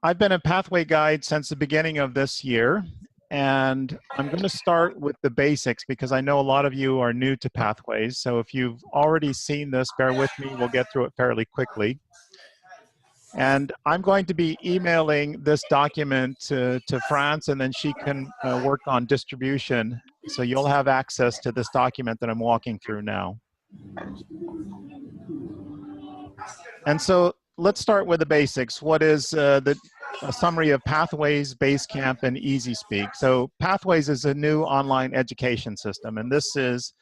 I've been a Pathway Guide since the beginning of this year, and I'm going to start with the basics because I know a lot of you are new to Pathways. So if you've already seen this, bear with me, we'll get through it fairly quickly. And I'm going to be emailing this document to France, and then she can work on distribution. So you'll have access to this document that I'm walking through now. And so let's start with the basics. What is a summary of Pathways, Basecamp, and EasySpeak? So Pathways is a new online education system, and this is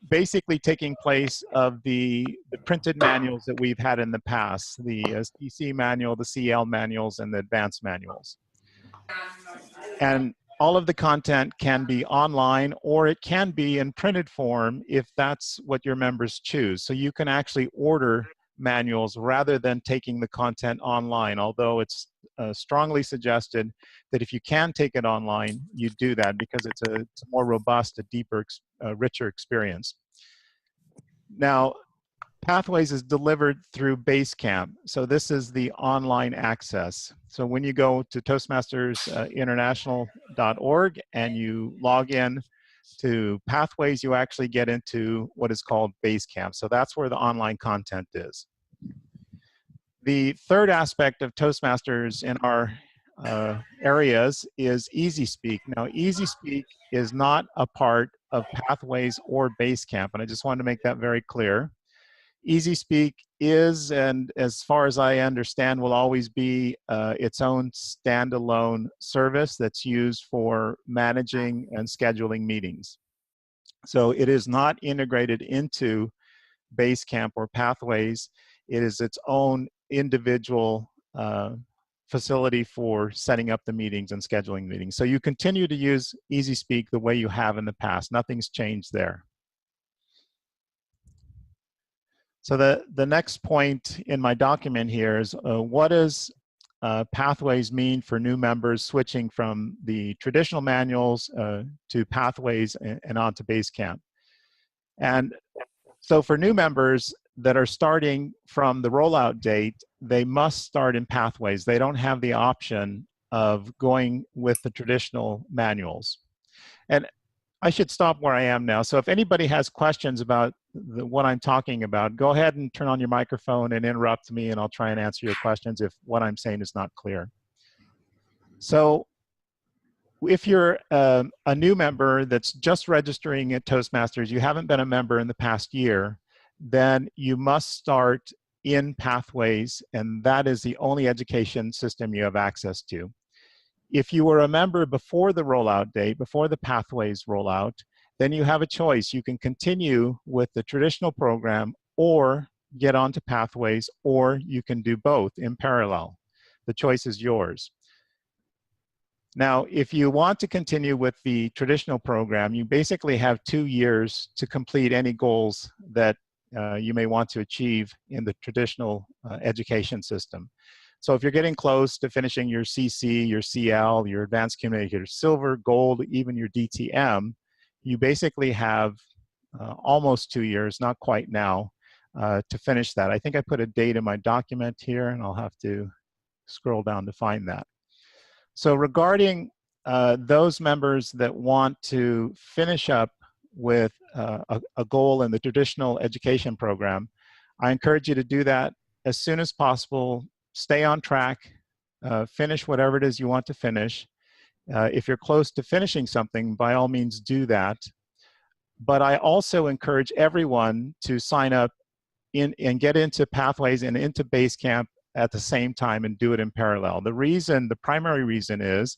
basically taking place of the printed manuals that we've had in the past, the CC manual, the CL manuals, and the advanced manuals. And all of the content can be online, or it can be in printed form if that's what your members choose. So you can actually order manuals rather than taking the content online, although it's strongly suggested that if you can take it online, you do that because it's a more robust, a deeper, richer experience. Now, Pathways is delivered through Basecamp. So this is the online access. So when you go to toastmastersinternational.org and you log in to Pathways, you actually get into what is called Basecamp. So that's where the online content is. The third aspect of Toastmasters in our areas is EasySpeak. Now, EasySpeak is not a part of Pathways or Basecamp, and I just wanted to make that very clear. EasySpeak is, and as far as I understand, will always be its own standalone service that's used for managing and scheduling meetings. So it is not integrated into Basecamp or Pathways. It is its own individual facility for setting up the meetings and scheduling meetings. So you continue to use EasySpeak the way you have in the past. Nothing's changed there. So the next point in my document here is what does Pathways mean for new members switching from the traditional manuals to Pathways and on to Basecamp. And so for new members that are starting from the rollout date, they must start in Pathways. They don't have the option of going with the traditional manuals. And I should stop where I am now. So if anybody has questions about what I'm talking about, go ahead and turn on your microphone and interrupt me, and I'll try and answer your questions if what I'm saying is not clear. So if you're a new member that's just registering at Toastmasters, you haven't been a member in the past year, then you must start in Pathways, and that is the only education system you have access to. If you were a member before the rollout date, before the Pathways rollout, then you have a choice. You can continue with the traditional program or get onto Pathways, or you can do both in parallel. The choice is yours. Now, if you want to continue with the traditional program, you basically have 2 years to complete any goals that you may want to achieve in the traditional education system. So if you're getting close to finishing your CC, your CL, your advanced communicator, silver, gold, even your DTM, you basically have almost 2 years, not quite now, to finish that. I think I put a date in my document here, and I'll have to scroll down to find that. So regarding those members that want to finish up with a goal in the traditional education program, I encourage you to do that as soon as possible. Stay on track, finish whatever it is you want to finish. If you're close to finishing something, by all means do that. But I also encourage everyone to sign up and get into Pathways and into Basecamp at the same time and do it in parallel. The primary reason is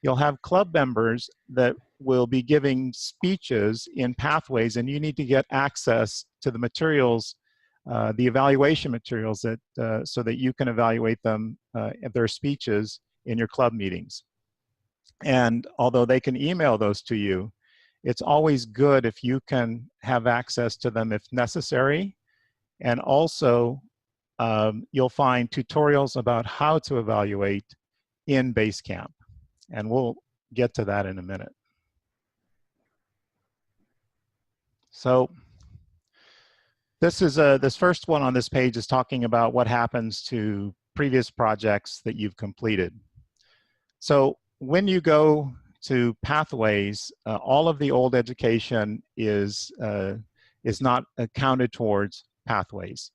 you'll have club members that will be giving speeches in Pathways, and you need to get access to the materials, the evaluation materials, so that you can evaluate them, their speeches in your club meetings. And although they can email those to you, it's always good if you can have access to them if necessary. And also, you'll find tutorials about how to evaluate in Basecamp. And we'll get to that in a minute. So this is this first one on this page is talking about what happens to previous projects that you've completed. So when you go to Pathways, all of the old education is not counted towards Pathways.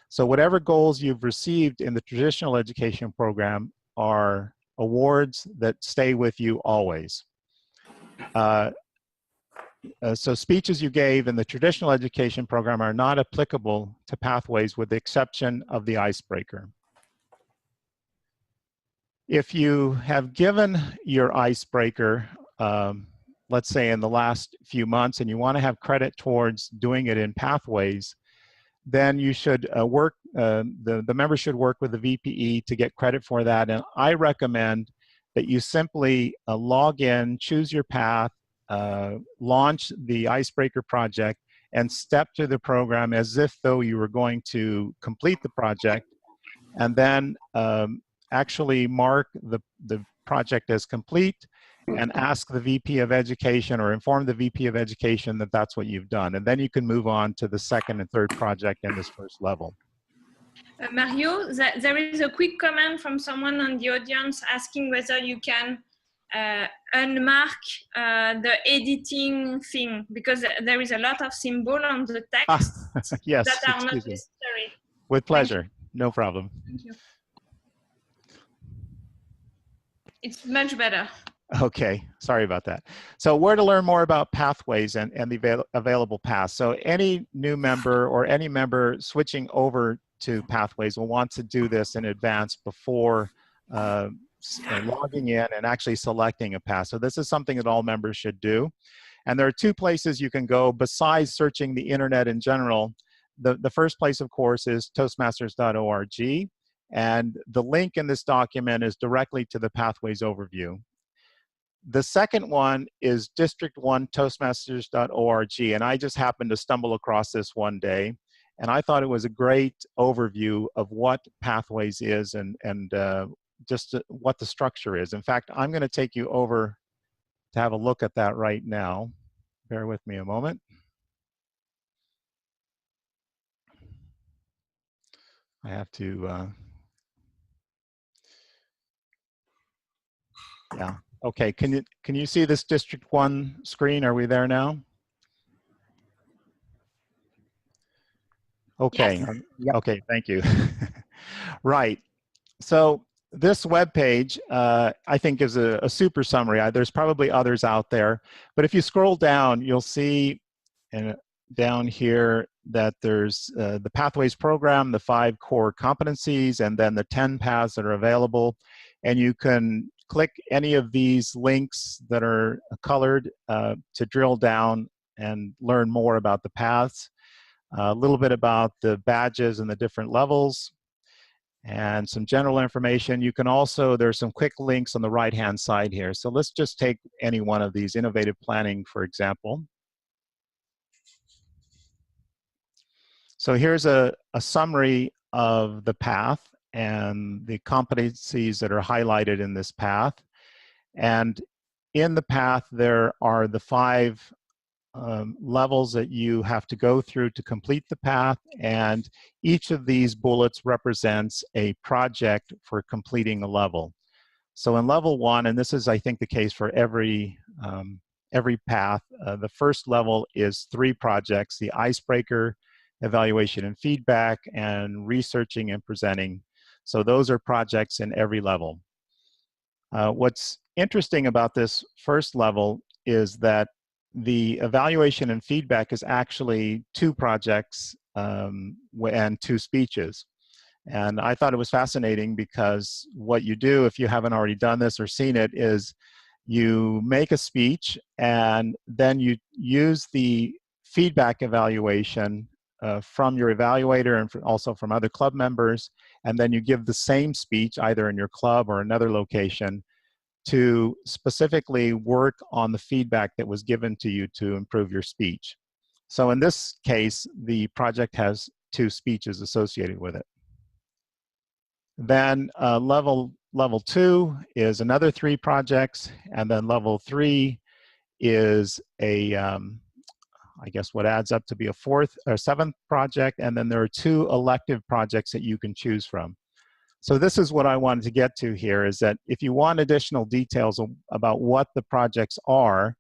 So whatever goals you've received in the traditional education program are awards that stay with you always. So speeches you gave in the traditional education program are not applicable to Pathways with the exception of the icebreaker. If you have given your icebreaker, let's say in the last few months, and you want to have credit towards doing it in Pathways, then you should the member should work with the VPE to get credit for that. And I recommend that you simply log in, choose your path, launch the icebreaker project, and step through the program as if though you were going to complete the project, and then actually mark the project as complete and ask the VP of Education or inform the VP of Education that that's what you've done. And then you can move on to the second and third project in this first level. Mario, there is a quick comment from someone on the audience asking whether you can unmark the editing thing, because there is a lot of symbol on the text yes, that are not necessary. With pleasure, no problem. Thank you. It's much better. Okay, sorry about that. So where to learn more about Pathways and the available paths. So any new member or any member switching over to Pathways will want to do this in advance before logging in and actually selecting a path. So this is something that all members should do. And there are two places you can go besides searching the internet in general. The first place, of course, is toastmasters.org. And the link in this document is directly to the Pathways overview. The second one is district1toastmasters.org, and I just happened to stumble across this one day, and I thought it was a great overview of what Pathways is and just what the structure is. In fact, I'm going to take you over to have a look at that right now. Bear with me a moment. I have to, yeah. Okay, can you see this District 1 screen? Are we there now? Okay, Yes. Yep. Okay, thank you. Right, so this web page, I think, gives a super summary. There's probably others out there, but if you scroll down, you'll see down here that there's the Pathways program, the 5 core competencies, and then the 10 paths that are available. And you can click any of these links that are colored to drill down and learn more about the paths, a little bit about the badges and the different levels, and some general information. You can also, there's some quick links on the right-hand side here. So let's just take any one of these, innovative planning, for example. So here's a summary of the path and the competencies that are highlighted in this path. And in the path, there are the 5 levels that you have to go through to complete the path, and each of these bullets represents a project for completing a level. So in level 1, and this is, I think, the case for every path, the first level is 3 projects: the icebreaker, evaluation and feedback, and researching and presenting. So those are projects in every level. What's interesting about this first level is that the evaluation and feedback is actually 2 projects and 2 speeches. And I thought it was fascinating because what you do, if you haven't already done this or seen it, is you make a speech and then you use the feedback evaluation from your evaluator and also from other club members, and then you give the same speech either in your club or another location to specifically work on the feedback that was given to you to improve your speech. So in this case, the project has 2 speeches associated with it. Then level 2 is another 3 projects, and then level 3 is a I guess what adds up to be a 4th or 7th project, and then there are 2 elective projects that you can choose from. So this is what I wanted to get to here, is that if you want additional details about what the projects are,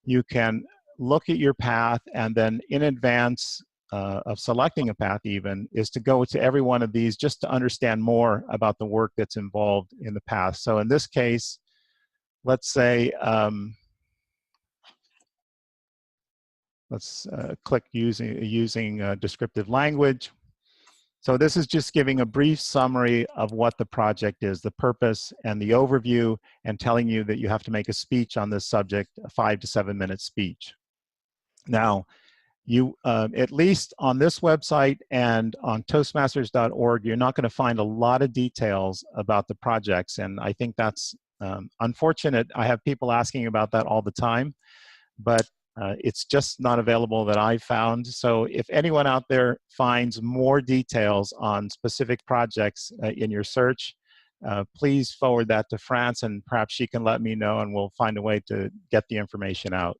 you can look at your path, and then in advance of selecting a path even, is to go to every one of these just to understand more about the work that's involved in the path. So in this case, let's say, let's click using descriptive language. So this is just giving a brief summary of what the project is, the purpose and the overview, and telling you that you have to make a speech on this subject, a 5 to 7 minute speech. Now, you, at least on this website and on Toastmasters.org, you're not going to find a lot of details about the projects, and I think that's unfortunate. I have people asking about that all the time, but it's just not available that I've found. So if anyone out there finds more details on specific projects in your search, please forward that to France, and perhaps she can let me know, and we'll find a way to get the information out.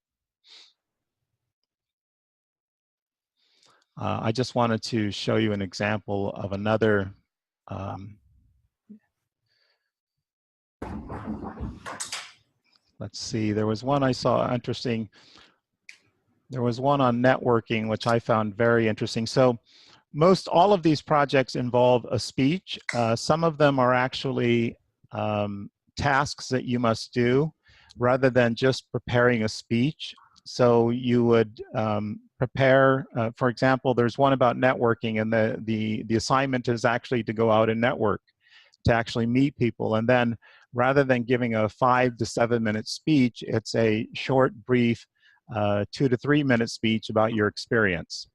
I just wanted to show you an example of another let's see, there was one I saw interesting. There was one on networking, which I found very interesting. So most all of these projects involve a speech. Some of them are actually tasks that you must do rather than just preparing a speech. So you would prepare, for example, there's one about networking, and the assignment is actually to go out and network, to actually meet people. And then rather than giving a 5 to 7 minute speech, it's a short, brief 2 to 3 minute speech about your experience.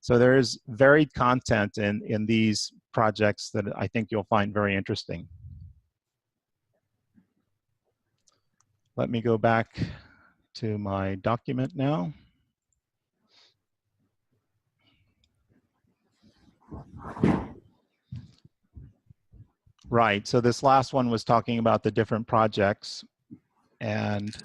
So there is varied content in these projects that I think you'll find very interesting. Let me go back to my document now. Right, so this last one was talking about the different projects, and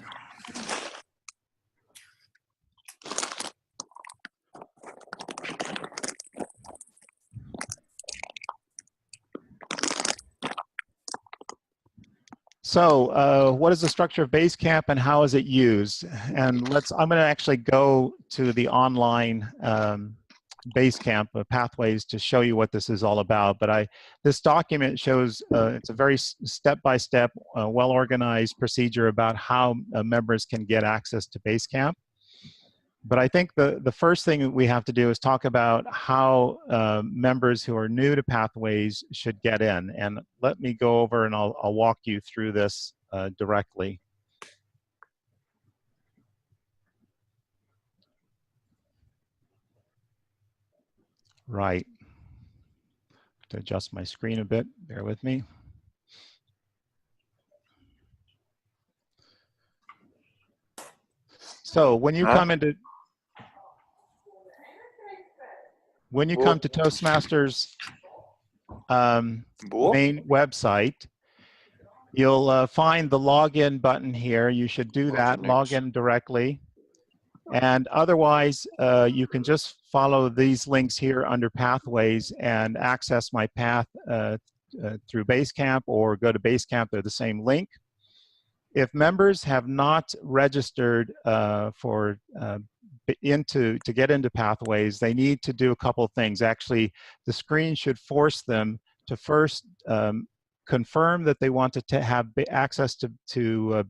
so what is the structure of Basecamp and how is it used? And I'm going to actually go to the online Basecamp Pathways to show you what this is all about. But this document shows it's a very step-by-step, well-organized procedure about how members can get access to Basecamp. But I think the first thing that we have to do is talk about how members who are new to Pathways should get in. And let me go over and I'll walk you through this directly. Right. To adjust my screen a bit, bear with me. So when you come to Toastmasters main website, you'll find the login button here. You should do that, log in directly. And otherwise, you can just follow these links here under Pathways and access my path through Basecamp, or go to Basecamp. They're the same link. If members have not registered to get into Pathways, they need to do a couple of things. Actually, the screen should force them to first confirm that they want to have access to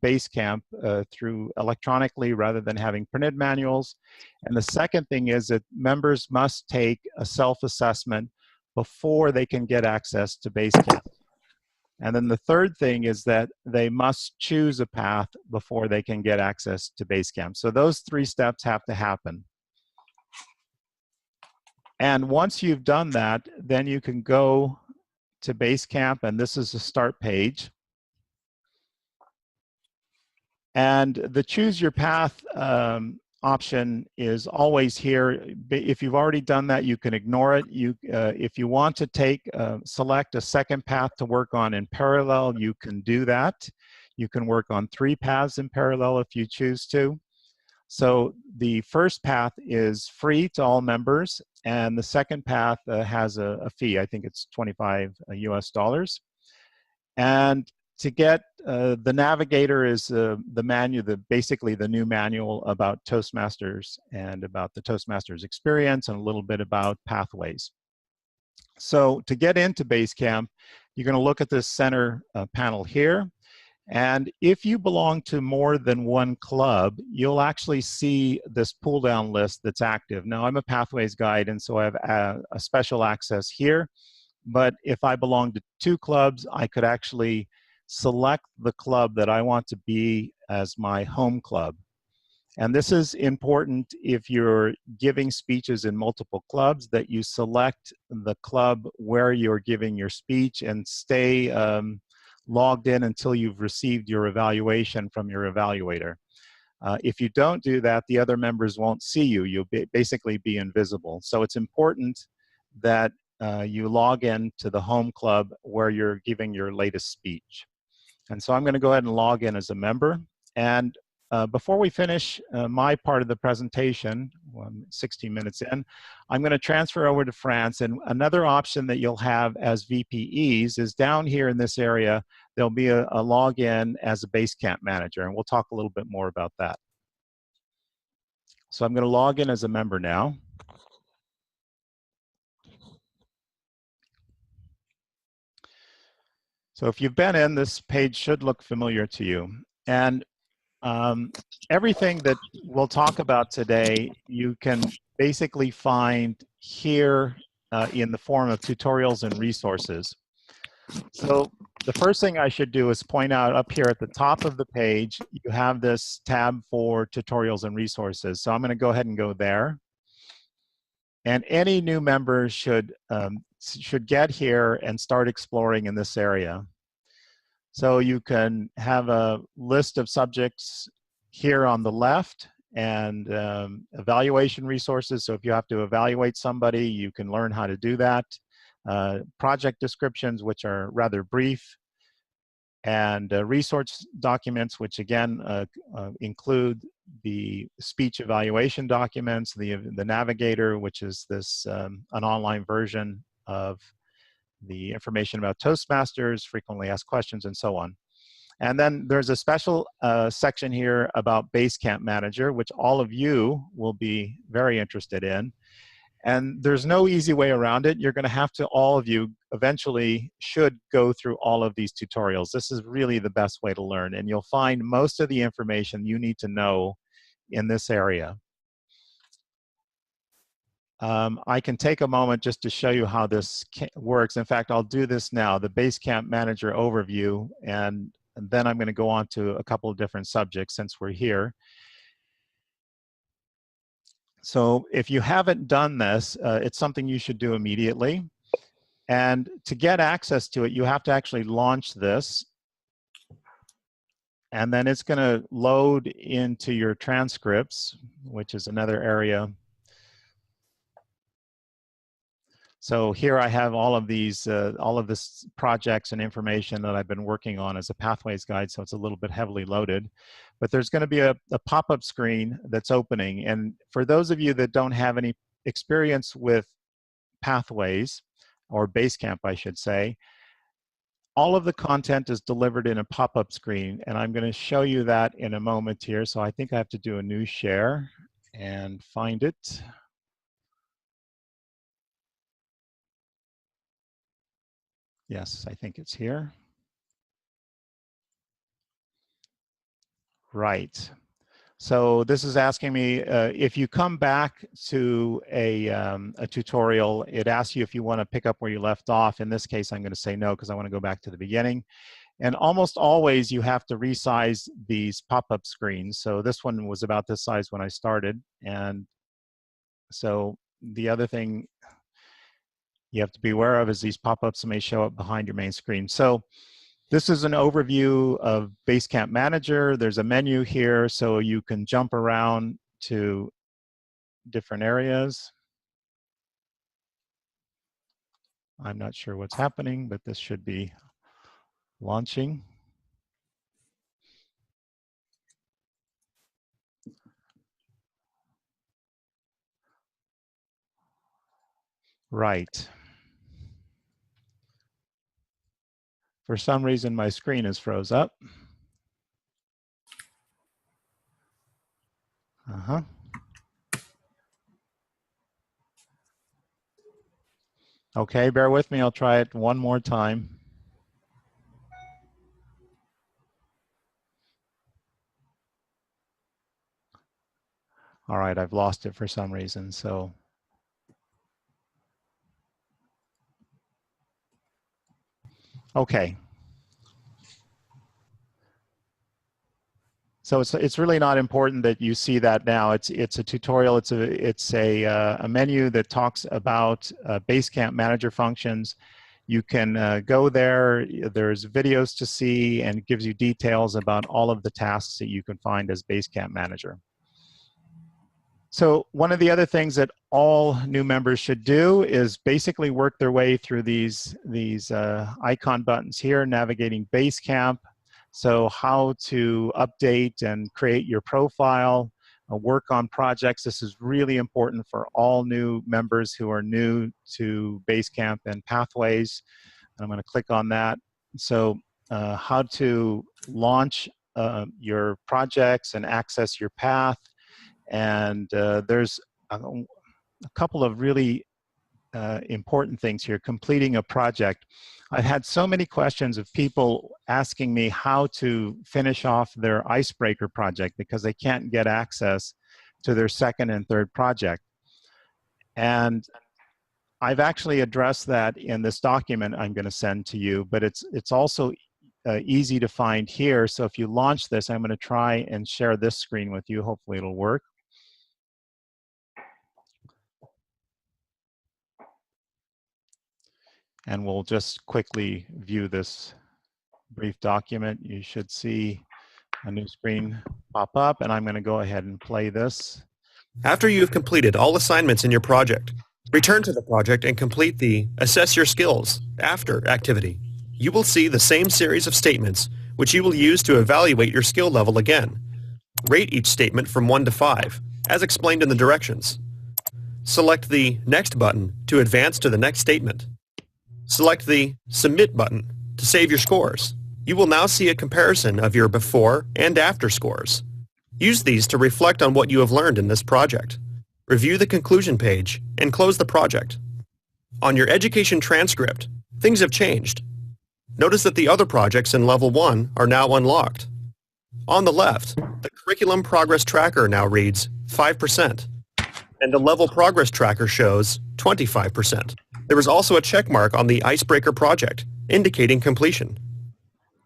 Basecamp through electronically rather than having printed manuals. And the second thing is that members must take a self-assessment before they can get access to Basecamp. And then the third thing is that they must choose a path before they can get access to Basecamp. So those 3 steps have to happen. And once you've done that, then you can go to Basecamp, and this is the start page. And the choose your path option is always here. If you've already done that, you can ignore it. If you want to select a second path to work on in parallel, you can do that. You can work on 3 paths in parallel if you choose to. So the first path is free to all members, and the second path has a fee. I think it's $25 US. And to get the navigator is the manual, basically the new manual about Toastmasters and about the Toastmasters experience and a little bit about Pathways. So to get into Basecamp, you're going to look at this center panel here. And if you belong to more than one club, you'll actually see this pull down list that's active. Now, I'm a Pathways guide, and so I have a special access here. But if I belong to 2 clubs, I could actually select the club that I want to be as my home club. And this is important if you're giving speeches in multiple clubs, that you select the club where you're giving your speech and stay logged in until you've received your evaluation from your evaluator. If you don't do that, the other members won't see you. You'll basically be invisible. So it's important that you log in to the home club where you're giving your latest speech. And so I'm going to go ahead and log in as a member. And before we finish my part of the presentation, 16 minutes in, I'm going to transfer over to France. And another option that you'll have as VPEs is down here in this area, there'll be a login as a Basecamp manager. And we'll talk a little bit more about that. So I'm going to log in as a member now. So if you've been in, this page should look familiar to you. And everything that we'll talk about today, you can basically find here in the form of tutorials and resources. So the first thing I should do is point out up here at the top of the page, you have this tab for tutorials and resources. So I'm going to go ahead and go there. And any new member should get here and start exploring in this area. So you can have a list of subjects here on the left and evaluation resources. So if you have to evaluate somebody, you can learn how to do that. Project descriptions, which are rather brief, and resource documents, which again include the speech evaluation documents, the navigator, which is this an online version of the information about Toastmasters, frequently asked questions, and so on. And then there's a special section here about Basecamp Manager, which all of you will be very interested in. And there's no easy way around it. You're going to have to, all of you, eventually should go through all of these tutorials. This is really the best way to learn. And you'll find most of the information you need to know in this area. I can take a moment just to show you how this works. In fact, I'll do this now, the Basecamp Manager overview, and then I'm going to go on to a couple of different subjects since we're here. So if you haven't done this, it's something you should do immediately. And to get access to it, you have to actually launch this. And then it's going to load into your transcripts, which is another area. So here I have all of these, all of this projects and information that I've been working on as a Pathways guide, so it's a little bit heavily loaded. But there's going to be a pop-up screen that's opening. And for those of you that don't have any experience with Pathways, or Basecamp, I should say, all of the content is delivered in a pop-up screen. And I'm going to show you that in a moment here. So I think I have to do a new share and find it. Yes, I think it's here. Right. So this is asking me if you come back to a tutorial, it asks you if you want to pick up where you left off. In this case, I'm going to say no because I want to go back to the beginning. And almost always you have to resize these pop-up screens. So this one was about this size when I started. And so the other thing you have to be aware of is these pop-ups may show up behind your main screen. So this is an overview of Basecamp Manager. There's a menu here so you can jump around to different areas. I'm not sure what's happening, but this should be launching. Right. For some reason, my screen is froze up. Okay, bear with me. I'll try it one more time. All right, I've lost it for some reason, so. Okay. So it's really not important that you see that now. It's a tutorial. It's a menu that talks about Basecamp manager functions. You can go there. There's videos to see, and it gives you details about all of the tasks that you can find as Basecamp manager. So one of the other things that all new members should do is basically work their way through these icon buttons here, navigating Basecamp. So how to update and create your profile, work on projects. This is really important for all new members who are new to Basecamp and Pathways. And I'm going to click on that. So how to launch your projects and access your path. And there's a couple of really important things here. Completing a project. I've had so many questions of people asking me how to finish off their icebreaker project because they can't get access to their second and third project. And I've actually addressed that in this document I'm going to send to you, but it's also easy to find here. So if you launch this, I'm going to try and share this screen with you. Hopefully it'll work. And we'll just quickly view this brief document. You should see a new screen pop up, and I'm going to go ahead and play this. After you have completed all assignments in your project, return to the project and complete the Assess Your Skills After activity. You will see the same series of statements which you will use to evaluate your skill level again. Rate each statement from 1 to 5, as explained in the directions. Select the Next button to advance to the next statement. Select the Submit button to save your scores. You will now see a comparison of your before and after scores. Use these to reflect on what you have learned in this project. Review the conclusion page and close the project. On your education transcript, things have changed. Notice that the other projects in Level 1 are now unlocked. On the left, the Curriculum Progress Tracker now reads 5%, and the Level Progress Tracker shows 25%. There is also a check mark on the Icebreaker project, indicating completion.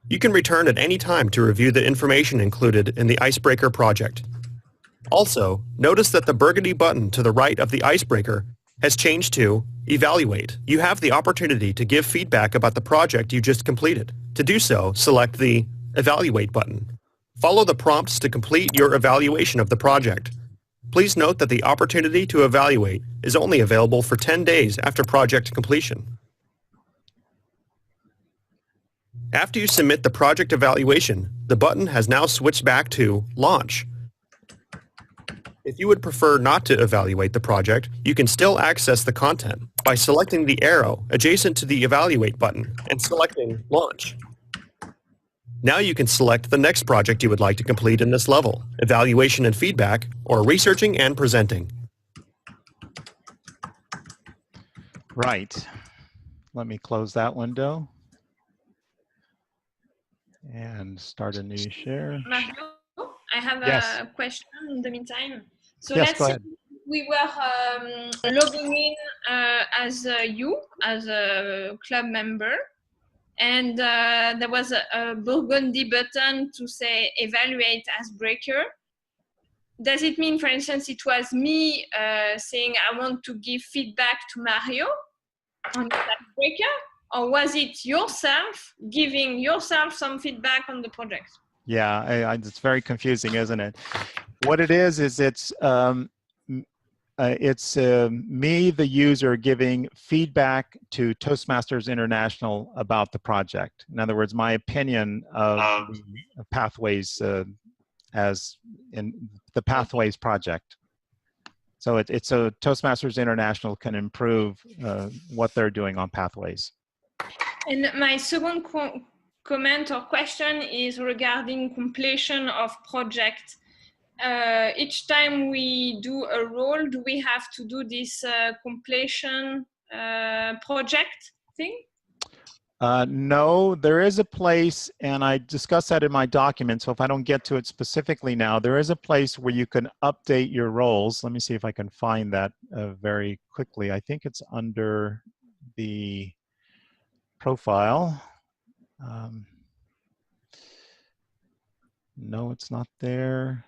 You can return at any time to review the information included in the Icebreaker project. Also, notice that the burgundy button to the right of the Icebreaker has changed to Evaluate. You have the opportunity to give feedback about the project you just completed. To do so, select the Evaluate button. Follow the prompts to complete your evaluation of the project. Please note that the opportunity to evaluate is only available for 10 days after project completion. After you submit the project evaluation, the button has now switched back to Launch. If you would prefer not to evaluate the project, you can still access the content by selecting the arrow adjacent to the Evaluate button and selecting Launch. Now you can select the next project you would like to complete in this level, Evaluation and Feedback, or Researching and Presenting. Right. Let me close that window and start a new share. Mario, I have a question in the meantime. So yes, let's go say ahead. we were logging in as you, as a club member, and there was a burgundy button to say evaluate as breaker. Does it mean, for instance, it was me saying I want to give feedback to Mario on the breaker, or was it yourself giving yourself some feedback on the project? Yeah, it's very confusing, isn't it? What it is it's me, the user, giving feedback to Toastmasters International about the project. In other words, my opinion of the Pathways as in the Pathways project. So it's so Toastmasters International can improve what they're doing on Pathways. And my second comment or question is regarding completion of project. Each time we do a role, do we have to do this completion project thing? No, there is a place, and I discussed that in my document, so if I don't get to it specifically now, there is a place where you can update your roles. Let me see if I can find that very quickly. I think it's under the profile. No, it's not there.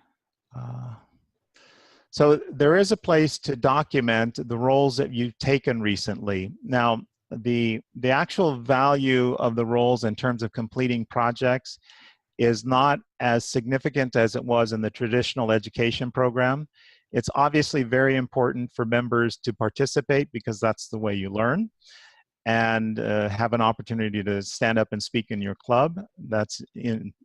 So there is a place to document the roles that you've taken recently. Now, the actual value of the roles in terms of completing projects is not as significant as it was in the traditional education program. It's obviously very important for members to participate because that's the way you learn, and have an opportunity to stand up and speak in your club. That's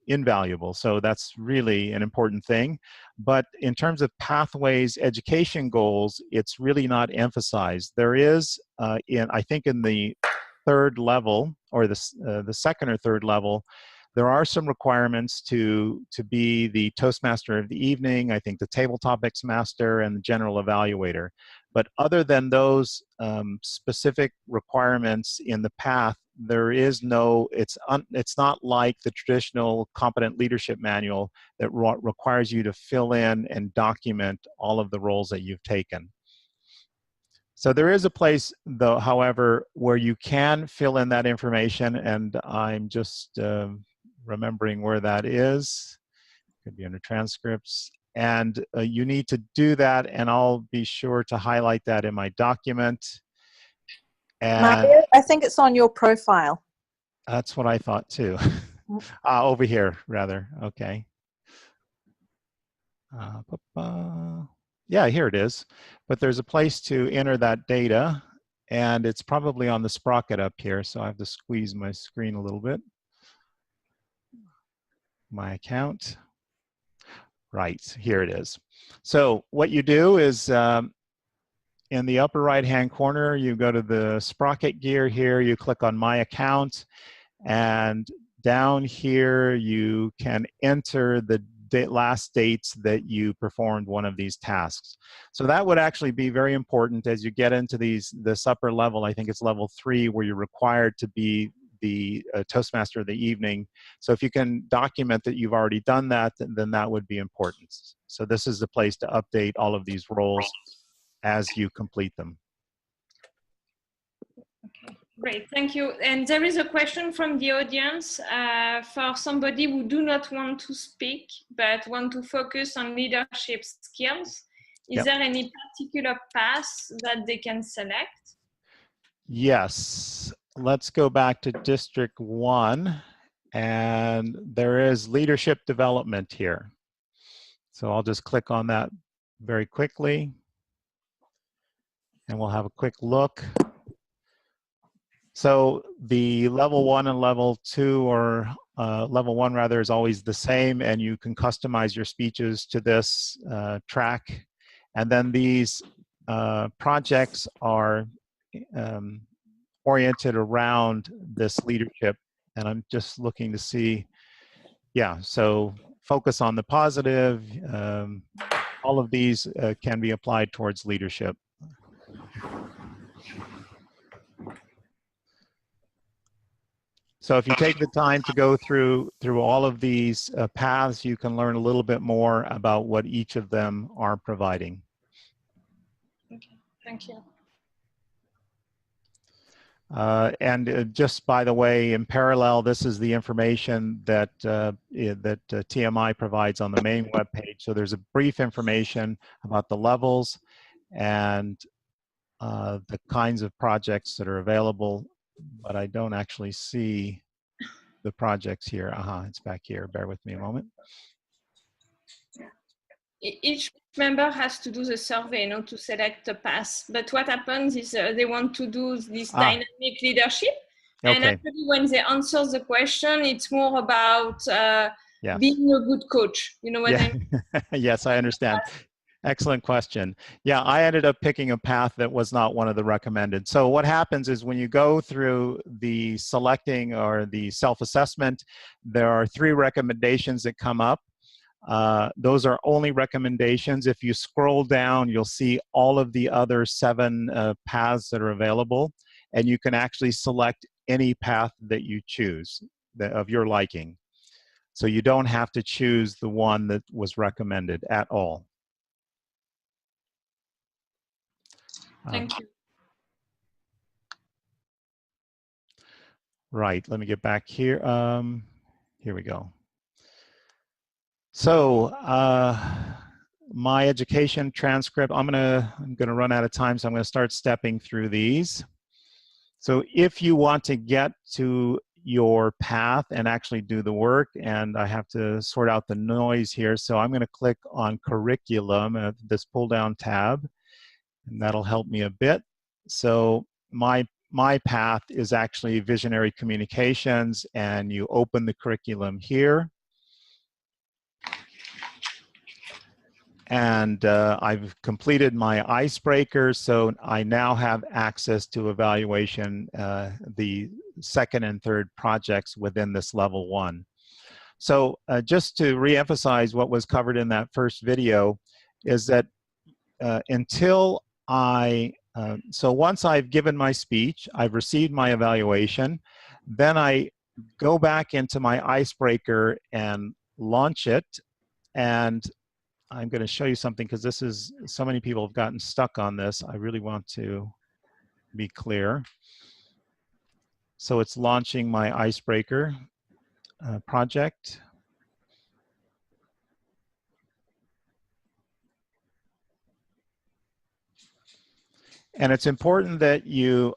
invaluable. So that's really an important thing. But in terms of Pathways education goals, it's really not emphasized. There is, I think in the third level, or the second or third level, there are some requirements to be the Toastmaster of the evening, I think the table topics master, and the general evaluator. But other than those specific requirements in the path, there is no, it's not like the traditional competent leadership manual that requires you to fill in and document all of the roles that you've taken. So there is a place, though, however, where you can fill in that information, and I'm just remembering where that is. Could be under transcripts. And you need to do that, and I'll be sure to highlight that in my document. And Mario, I think it's on your profile. That's what I thought too. Over here, rather. Okay. Yeah, here it is. But there's a place to enter that data, and it's probably on the sprocket up here, so I have to squeeze my screen a little bit. My account. Right, here it is. So what you do is in the upper right-hand corner, you go to the sprocket gear here, you click on My Account, and down here you can enter the last dates that you performed one of these tasks. So that would actually be very important as you get into this upper level. I think it's level 3, where you're required to be the Toastmaster of the evening. So if you can document that you've already done that, then that would be important. So this is the place to update all of these roles as you complete them. Okay, great, thank you. And there is a question from the audience for somebody who do not want to speak, but want to focus on leadership skills. Is there any particular path that they can select? Yes. Let's go back to District 1, and there is leadership development here. So I'll just click on that very quickly, and we'll have a quick look. So the level 1 and level 2, or level 1 rather, is always the same, and you can customize your speeches to this track. And then these projects are oriented around this leadership, and I'm just looking to see, yeah, so focus on the positive. All of these can be applied towards leadership. So if you take the time to go through all of these paths, you can learn a little bit more about what each of them are providing. Okay, thank you. And just by the way, in parallel, this is the information that TMI provides on the main web page. So there's a brief information about the levels and the kinds of projects that are available, but I don't actually see the projects here. It's back here. Bear with me a moment. Each member has to do the survey, to select the path. But what happens is they want to do this dynamic leadership. Okay. And actually, when they answer the question, it's more about being a good coach. You know what I mean? Yes, I understand. Excellent question. Yeah, I ended up picking a path that was not one of the recommended. So what happens is when you go through the selecting or the self-assessment, there are 3 recommendations that come up. Those are only recommendations. If you scroll down, you'll see all of the other 7 paths that are available, and you can actually select any path that you choose of your liking. So you don't have to choose the one that was recommended at all. Thank you. Right, let me get back here. Here we go. So my education transcript, I'm gonna run out of time, so I'm gonna start stepping through these. So if you want to get to your path and actually do the work, and I have to sort out the noise here, so I'm gonna click on curriculum at this pull down tab, and that'll help me a bit. So my path is actually visionary communications, and you open the curriculum here. And I've completed my icebreaker, so I now have access to evaluation the 2nd and 3rd projects within this level 1. So just to reemphasize what was covered in that first video is that until so once I've given my speech, I've received my evaluation, then I go back into my icebreaker and launch it. And I'm going to show you something because this is, so many people have gotten stuck on this. I really want to be clear. So it's launching my icebreaker project. And it's important that you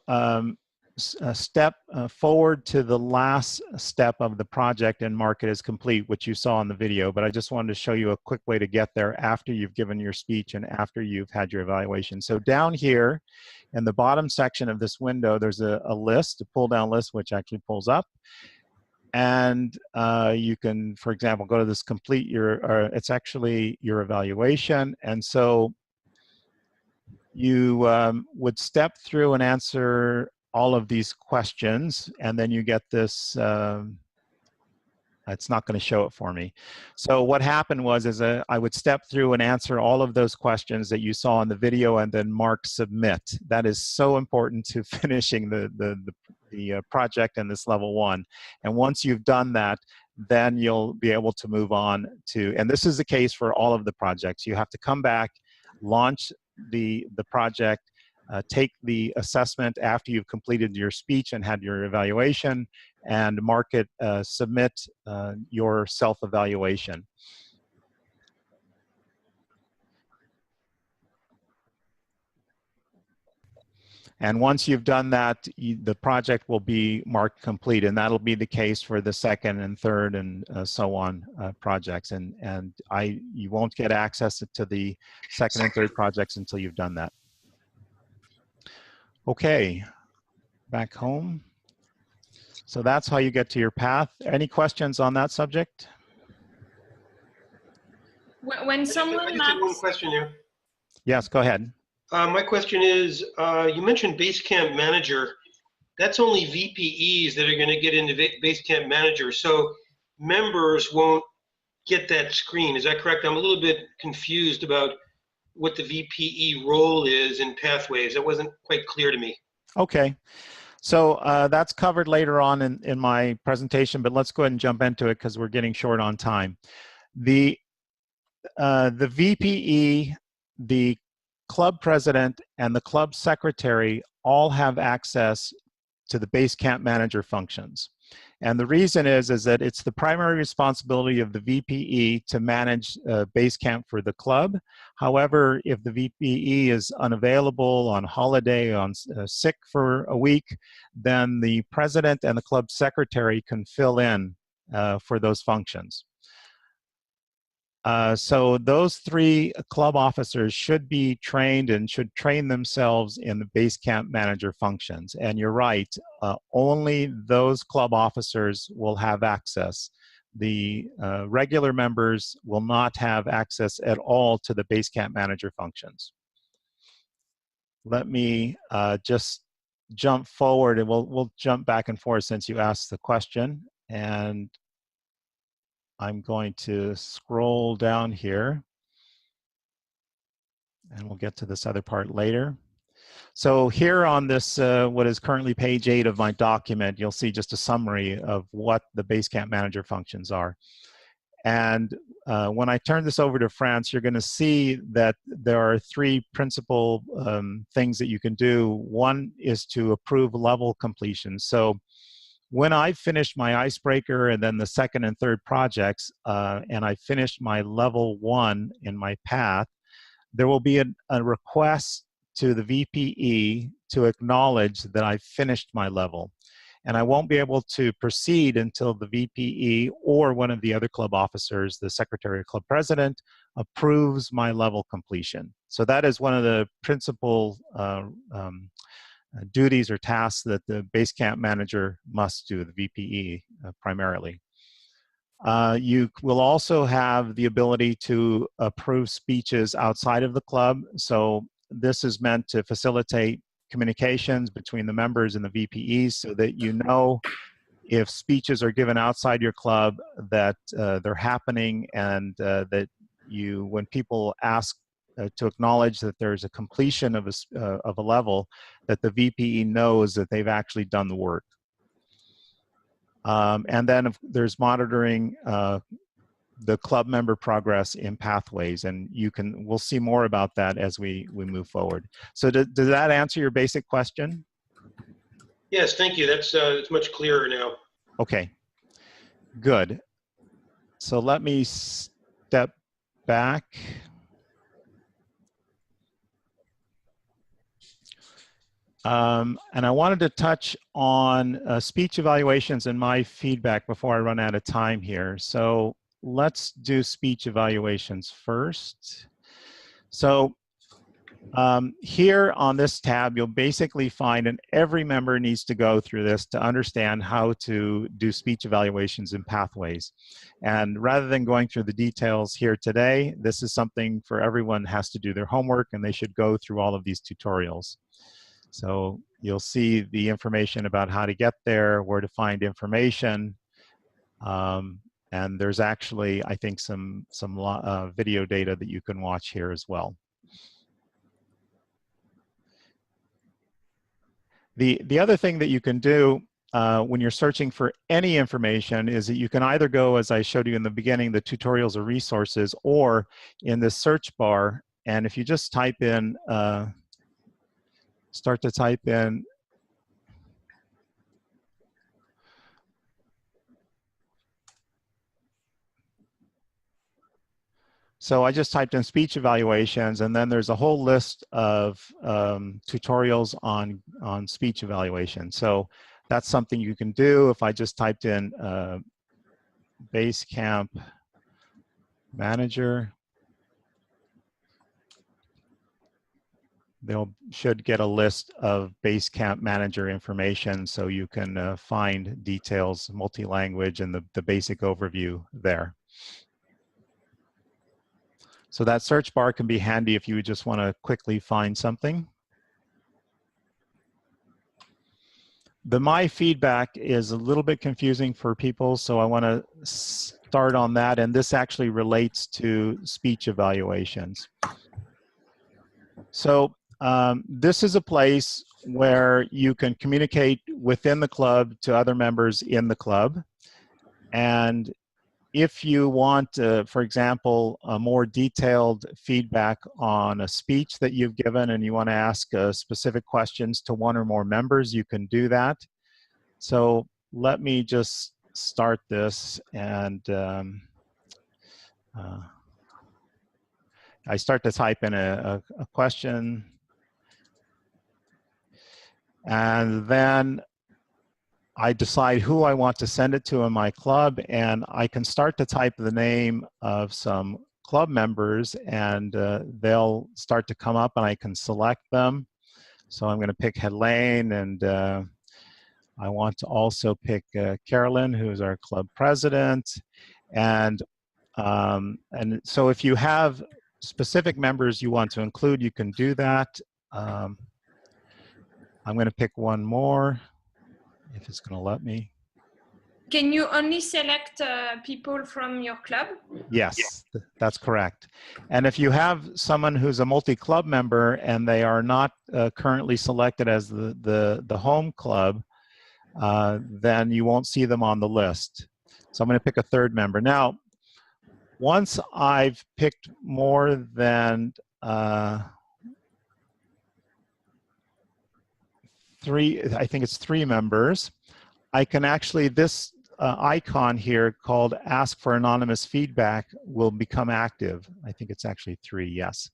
step forward to the last step of the project and mark it as complete, which you saw in the video. But I just wanted to show you a quick way to get there after you've given your speech and after you've had your evaluation. So down here in the bottom section of this window, there's a list, a pull down list, which actually pulls up. And you can, for example, go to this complete it's actually your evaluation. And so you would step through and answer all of these questions, and then you get this, it's not going to show it for me. So what happened was I would step through and answer all of those questions that you saw in the video and then mark submit. That is so important to finishing the project in this level 1. And once you've done that, then you'll be able to move on to, and this is the case for all of the projects. You have to come back, launch the project, take the assessment after you've completed your speech and had your evaluation, and mark it, submit your self-evaluation. And once you've done that, the project will be marked complete, and that'll be the case for the 2nd and 3rd and so on projects. And you won't get access to the 2nd and 3rd projects until you've done that. Okay, back home. So that's how you get to your path. Any questions on that subject? When someone I just have one question here. Yes, go ahead. My question is, you mentioned Basecamp Manager. That's only VPEs that are going to get into Basecamp Manager, so members won't get that screen. Is that correct? I'm a little bit confused about what the VPE role is in Pathways. That wasn't quite clear to me. Okay. So that's covered later on in my presentation, but let's go ahead and jump into it because we're getting short on time. The VPE, the club president, and the club secretary all have access to the Basecamp Manager functions. And the reason is that it's the primary responsibility of the VPE to manage Basecamp for the club. However, if the VPE is unavailable, on holiday, on sick for a week, then the president and the club secretary can fill in for those functions. So those 3 club officers should be trained and should train themselves in the Basecamp Manager functions. And you're right, only those club officers will have access. the regular members will not have access at all to the Basecamp manager functions. Let me just jump forward, and we'll jump back and forth since you asked the question. And I'm going to scroll down here, and we'll get to this other part later. So here on this, what is currently page 8 of my document, you'll see just a summary of what the Basecamp manager functions are. And when I turn this over to France, you're going to see that there are 3 principal things that you can do. One is to approve level completion. So when I finished my icebreaker and then the second and third projects, and I finished my level 1 in my path, there will be a request to the VPE to acknowledge that I finished my level. And I won't be able to proceed until the VPE or one of the other club officers, the secretary or club president, approves my level completion. So that is one of the principal duties or tasks that the Basecamp manager must do, the VPE primarily. You will also have the ability to approve speeches outside of the club. So this is meant to facilitate communications between the members and the VPEs so that you know if speeches are given outside your club that they're happening, and that you, when people ask to acknowledge that there's a completion of a level, that the VPE knows that they've actually done the work. And then there's monitoring the club member progress in Pathways, and we'll see more about that as we move forward. So does that answer your basic question? Yes, thank you. That's it's much clearer now. Okay, good. So let me step back. And I wanted to touch on speech evaluations and my feedback before I run out of time here. So let's do speech evaluations first. So here on this tab, you'll basically find, and every member needs to go through this to understand how to do speech evaluations in Pathways. And rather than going through the details here today, this is something for everyone has to do their homework, and they should go through all of these tutorials. So you'll see the information about how to get there, where to find information, and there's actually, I think, some video data that you can watch here as well. The other thing that you can do when you're searching for any information is that you can either go, as I showed you in the beginning, the tutorials or resources, or in the search bar, and if you just type in, start to type in so I just typed in speech evaluations, and then there's a whole list of tutorials on speech evaluation. So that's something you can do. If I just typed in Basecamp manager, they'll should get a list of Basecamp manager information, so you can find details, multi-language, and the basic overview there. So that search bar can be handy if you just want to quickly find something. The my feedback is a little bit confusing for people, so I want to start on that, and this actually relates to speech evaluations. So this is a place where you can communicate within the club to other members in the club. And if you want, for example, a more detailed feedback on a speech that you've given and you want to ask specific questions to one or more members, you can do that. So let me just start this, and I start to type in a question, and then I decide who I want to send it to in my club, and I can start to type the name of some club members, and they'll start to come up, and I can select them. So I'm going to pick Helene, and I want to also pick Carolyn, who is our club president. And so if you have specific members you want to include, you can do that. I'm going to pick one more, if it's going to let me. Can you only select people from your club? Yes, that's correct. And if you have someone who's a multi-club member and they are not currently selected as the home club, then you won't see them on the list. So I'm going to pick a third member. Now, once I've picked more than three, I think it's 3 members, I can actually, this icon here called Ask for Anonymous Feedback will become active. I think it's actually 3, yes.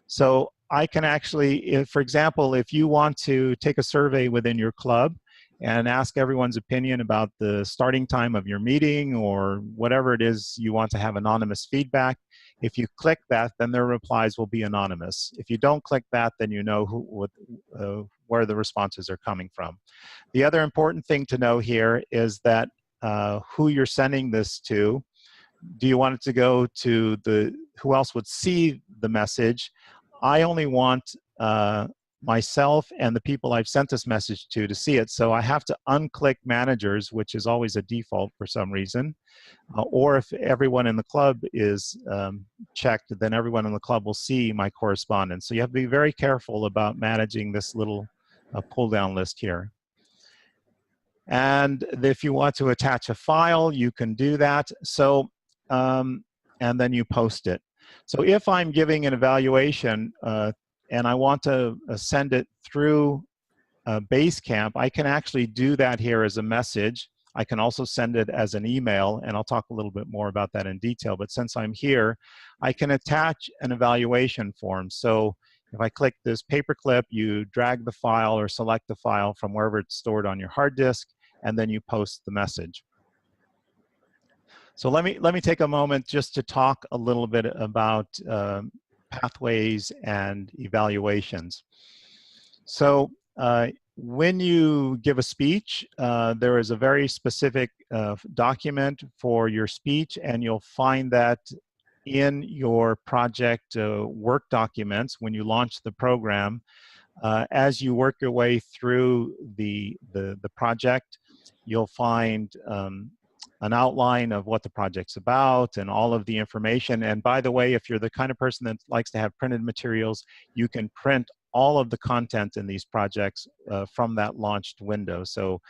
So I can actually, for example, if you want to take a survey within your club and ask everyone's opinion about the starting time of your meeting or whatever it is you want to have anonymous feedback, if you click that, then their replies will be anonymous. If you don't click that, then you know where the responses are coming from. The other important thing to know here is that who you're sending this to. Do you want it to go to who else would see the message? I only want myself and the people I've sent this message to see it. So I have to unclick managers, which is always a default for some reason. Or if everyone in the club is checked, then everyone in the club will see my correspondence. So you have to be very careful about managing this little pull-down list here. And if you want to attach a file, you can do that. So, and then you post it. So if I'm giving an evaluation and I want to send it through Basecamp, I can actually do that here as a message. I can also send it as an email, and I'll talk a little bit more about that in detail. But since I'm here, I can attach an evaluation form. So if I click this paperclip, you drag the file or select the file from wherever it's stored on your hard disk, and then you post the message. So let me take a moment just to talk a little bit about pathways and evaluations. So when you give a speech, there is a very specific document for your speech, and you'll find that in your project work documents when you launch the program. As you work your way through the project, you'll find an outline of what the project's about and all of the information. And by the way, if you're the kind of person that likes to have printed materials, you can print all of the content in these projects from that launched window. So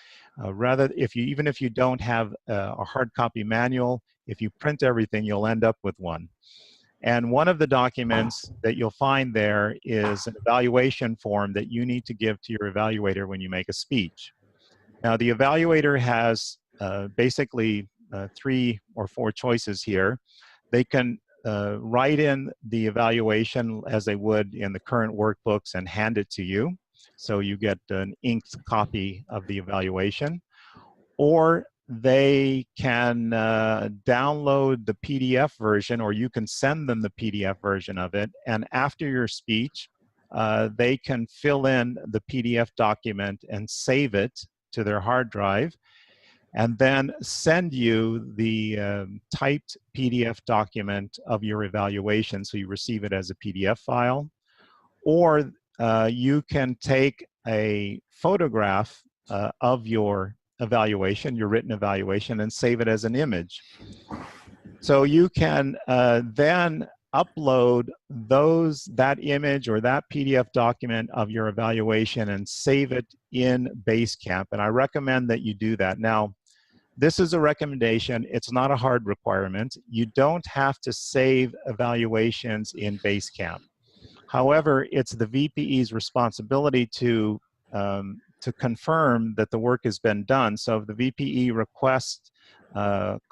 even if you don't have a hard copy manual, if you print everything, you'll end up with one. And one of the documents that you'll find there is an evaluation form that you need to give to your evaluator when you make a speech. Now, the evaluator has basically 3 or 4 choices here. They can write in the evaluation as they would in the current workbooks and hand it to you. So you get an inked copy of the evaluation. Or they can download the PDF version, or you can send them the PDF version of it. And after your speech, they can fill in the PDF document and save it to their hard drive, and then send you the typed PDF document of your evaluation, so you receive it as a PDF file. Or you can take a photograph of your evaluation, your written evaluation, and save it as an image. So you can then upload that image or that PDF document of your evaluation and save it in Basecamp. And I recommend that you do that. Now, this is a recommendation. It's not a hard requirement. You don't have to save evaluations in Basecamp. However, it's the VPE's responsibility to confirm that the work has been done. So if the VPE requests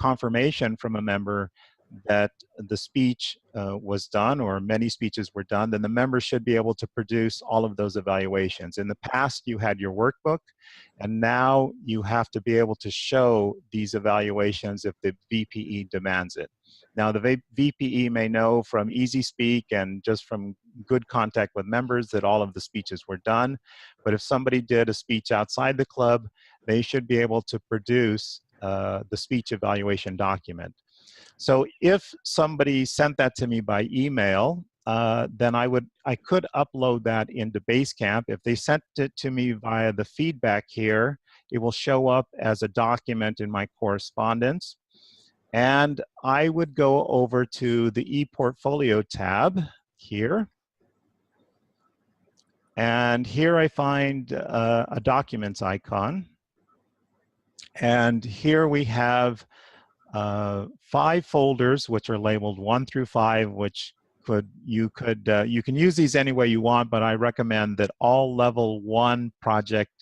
confirmation from a member that the speech was done, or many speeches were done, then the member should be able to produce all of those evaluations. In the past, you had your workbook, and now you have to be able to show these evaluations if the VPE demands it. Now, the VPE may know from easy speak and just from good contact with members that all of the speeches were done. But if somebody did a speech outside the club, they should be able to produce the speech evaluation document. So if somebody sent that to me by email, then I could upload that into Basecamp. If they sent it to me via the feedback here, it will show up as a document in my correspondence. And I would go over to the ePortfolio tab here. And here I find a documents icon. And here we have 5 folders, which are labeled 1 through 5, which you can use these any way you want, but I recommend that all level 1 project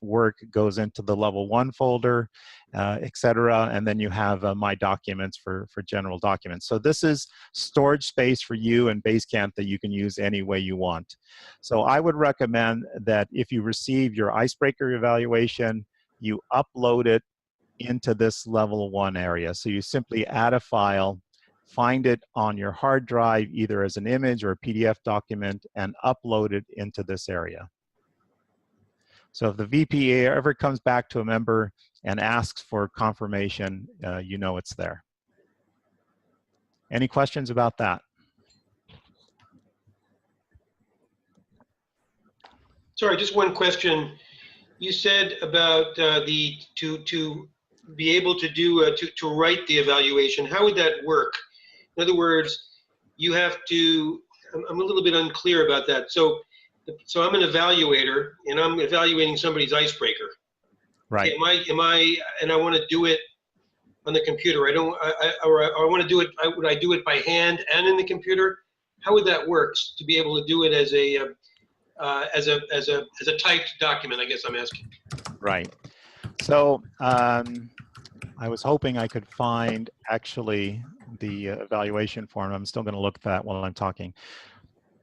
work goes into the level 1 folder, etc. And then you have My Documents for general documents. So this is storage space for you in Basecamp that you can use any way you want. So I would recommend that if you receive your icebreaker evaluation, you upload it into this level 1 area. So you simply add a file, find it on your hard drive, either as an image or a PDF document, and upload it into this area. So if the VPA ever comes back to a member and asks for confirmation, you know it's there. Any questions about that? Sorry, just one question. You said about to be able to do to write the evaluation. How would that work? In other words, you have to. I'm a little bit unclear about that. So I'm an evaluator, and I'm evaluating somebody's icebreaker. Right. Okay, and I want to do it on the computer. I want to do it. Would I do it by hand and in the computer? How would that work to be able to do it as a typed document? I guess I'm asking. Right. So I was hoping I could find actually the evaluation form. I'm still going to look at that while I'm talking.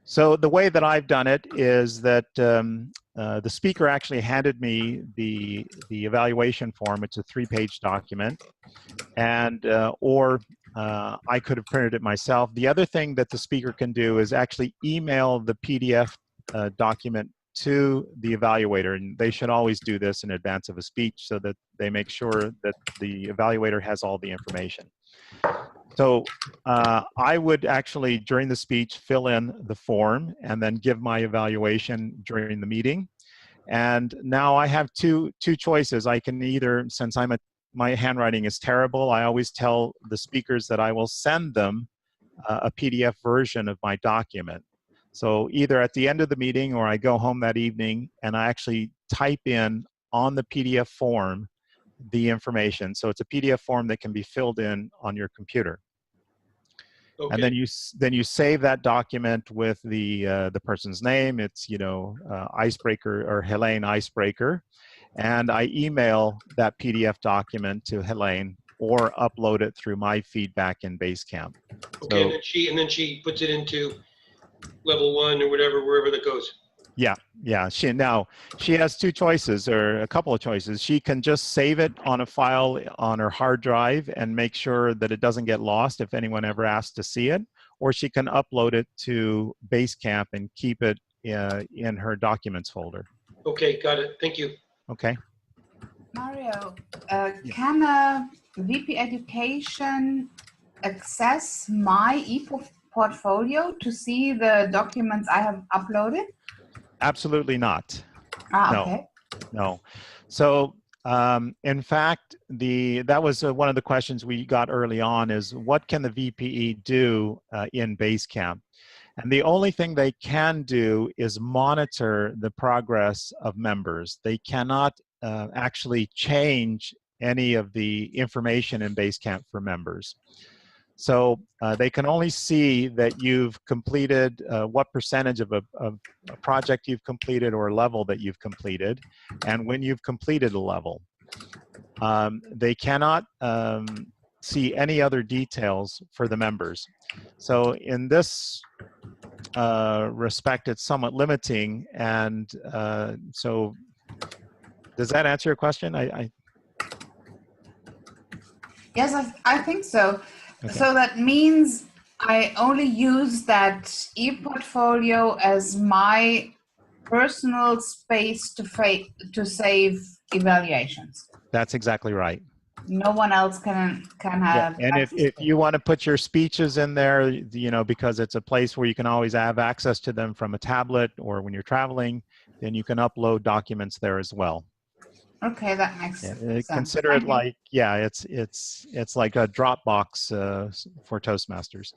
So the way that I've done it is that the speaker actually handed me the evaluation form. It's a 3-page document, and or I could have printed it myself. The other thing that the speaker can do is actually email the PDF document to the evaluator, and they should always do this in advance of a speech so that they make sure that the evaluator has all the information. So I would actually, during the speech, fill in the form and then give my evaluation during the meeting. And now I have two choices. I can either, since my handwriting is terrible, I always tell the speakers that I will send them a PDF version of my document. So either at the end of the meeting or I go home that evening and I actually type in on the PDF form the information. So it's a PDF form that can be filled in on your computer. Okay. And then you save that document with the person's name. It's, you know, Icebreaker or Helene Icebreaker, and I email that PDF document to Helene or upload it through my feedback in Basecamp. Okay, so, and then she puts it into level 1 or whatever, wherever that goes. Yeah. She has 2 choices, or a couple of choices. She can just save it on a file on her hard drive and make sure that it doesn't get lost if anyone ever asks to see it, or she can upload it to Basecamp and keep it in her documents folder. Okay, got it. Thank you. Okay. Mario, can a VP Education access my portfolio to see the documents I have uploaded? Absolutely not. No. Okay. No. So in fact, that was one of the questions we got early on, is what can the VPE do in Basecamp? And the only thing they can do is monitor the progress of members. They cannot actually change any of the information in Basecamp for members. So they can only see that you've completed what percentage of a project you've completed or a level that you've completed, and when you've completed a level. They cannot see any other details for the members. So in this respect, it's somewhat limiting, and so does that answer your question? Yes, I think so. Okay. So that means I only use that e-portfolio as my personal space to save evaluations. That's exactly right. No one else can Yeah, have and if access to it. you want to put your speeches in there, you know, because it's a place where you can always have access to them from a tablet or when you're traveling, then you can upload documents there as well. Okay, that makes sense. Consider it Thank you. like, yeah, it's like a Dropbox for Toastmasters.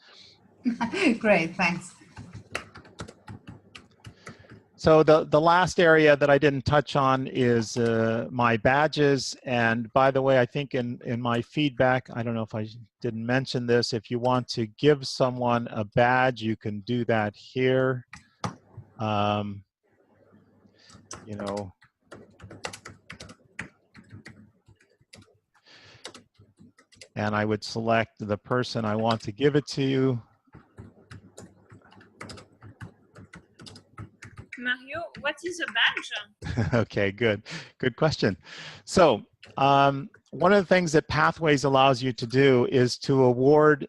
Great, thanks. So the last area that I didn't touch on is my badges. And by the way, I think in my feedback, I don't know if I didn't mention this, if you want to give someone a badge, you can do that here. You know, and I would select the person I want to give it to. Mario, what is a badge? Okay, good question. So one of the things that Pathways allows you to do is to award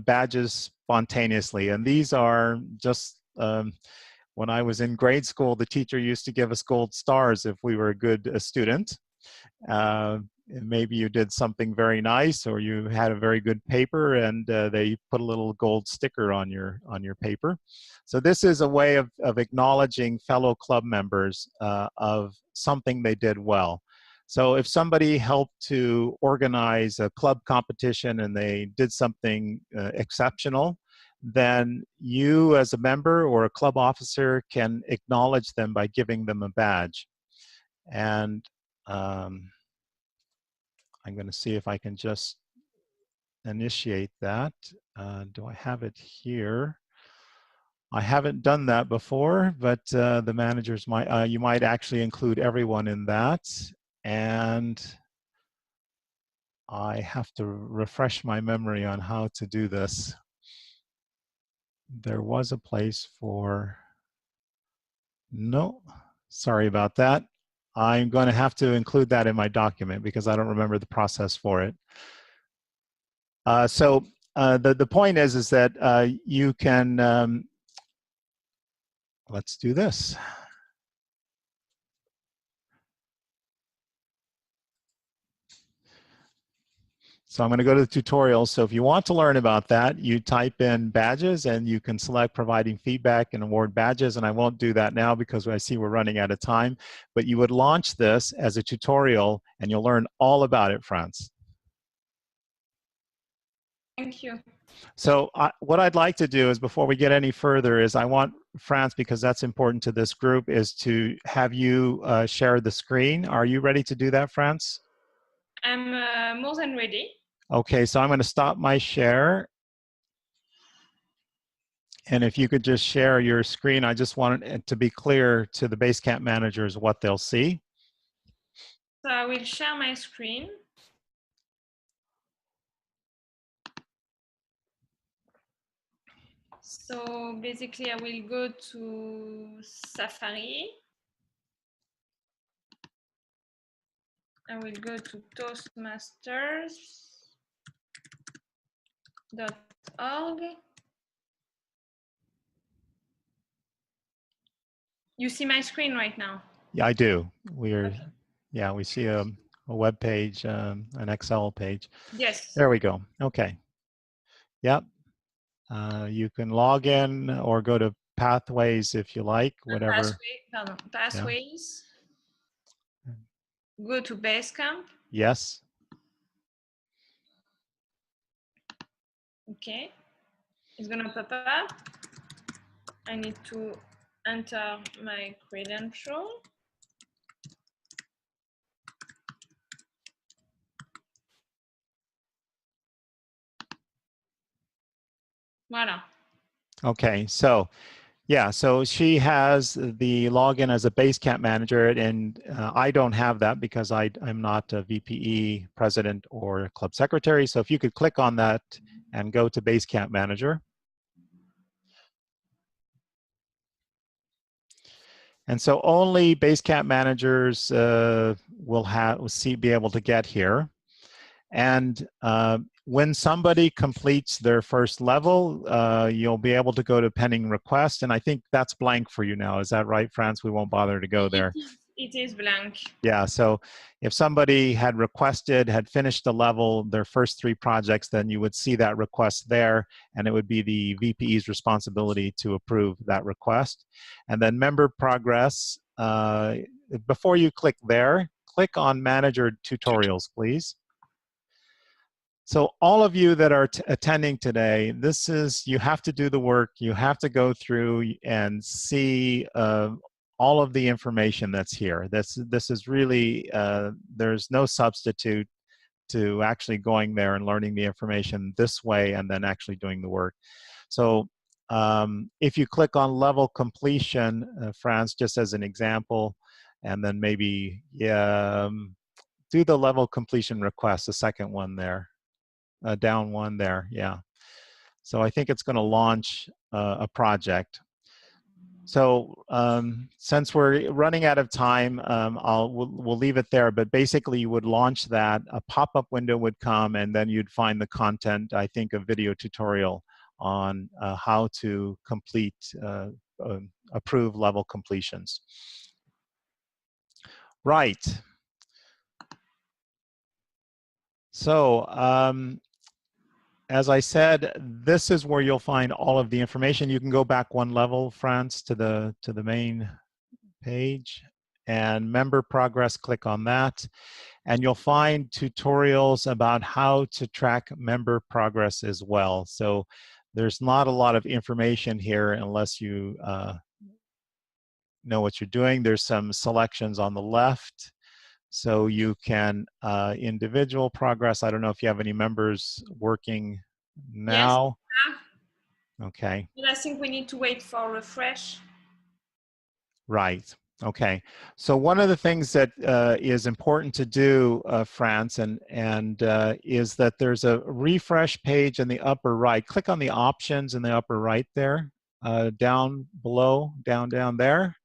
badges spontaneously. And these are just, when I was in grade school, the teacher used to give us gold stars if we were a good student. And maybe you did something very nice, or you had a very good paper, and they put a little gold sticker on your paper. So this is a way of acknowledging fellow club members of something they did well. So if somebody helped to organize a club competition and they did something exceptional, then you as a member or a club officer can acknowledge them by giving them a badge. And I'm going to see if I can just initiate that. Do I have it here? I haven't done that before, but the managers might, you might actually include everyone in that. And I have to refresh my memory on how to do this. There was a place for, no, sorry about that. I'm going to have to include that in my document because I don't remember the process for it. So the point is that you can, let's do this. So I'm going to go to the tutorial. So if you want to learn about that, you type in badges and you can select providing feedback and award badges. And I won't do that now because I see we're running out of time. But you would launch this as a tutorial and you'll learn all about it, Franz. Thank you. So what I'd like to do is, before we get any further, is I want Franz, because that's important to this group, is to have you share the screen. Are you ready to do that, Franz? I'm more than ready. Okay, so I'm going to stop my share. And if you could just share your screen, I just want it to be clear to the Basecamp managers what they'll see. So I will share my screen. So basically I will go to Safari. I will go to Toastmasters.org. You see my screen right now? Yeah, I do. We're, okay. Yeah, we see a web page, an Excel page. Yes. There we go. Okay. Yep. You can log in or go to Pathways if you like, whatever. Pathways. Yeah. Go to Basecamp. Yes. Okay. It's gonna pop up. I need to enter my credential. Voila. Okay, so yeah, so she has the login as a Basecamp manager, and I don't have that because I'm not a VPE president or club secretary. So if you could click on that and go to Basecamp manager. And so only Basecamp managers will be able to get here. And when somebody completes their first level, you'll be able to go to pending request, and I think that's blank for you now. Is that right, France? We won't bother to go there. It is blank. Yeah, so if somebody had requested, had finished the level, their first 3 projects, then you would see that request there, and it would be the VPE's responsibility to approve that request. And then member progress, before you click there, click on Manager Tutorials, please. So all of you that are attending today, this is, you have to do the work, you have to go through and see all of the information that's here. This is really, there's no substitute to actually going there and learning the information this way and then actually doing the work. So if you click on level completion, France, just as an example, and then maybe do the level completion request, the second one there, down one there, yeah. So I think it's going to launch a project. So since we're running out of time, we'll leave it there, but basically you would launch that, a pop-up window would come, and then you'd find the content, I think, a video tutorial on how to complete, approve level completions. Right. So as I said, this is where you'll find all of the information. You can go back one level, France, to the main page, and member progress, click on that, and you'll find tutorials about how to track member progress as well. So there's not a lot of information here unless you know what you're doing. There's some selections on the left. So you can, individual progress, I don't know if you have any members working now. Yes. Okay. But I think we need to wait for refresh. Right. Okay. So one of the things that is important to do, France, is that there's a refresh page in the upper right. Click on the options in the upper right there, down below, down there.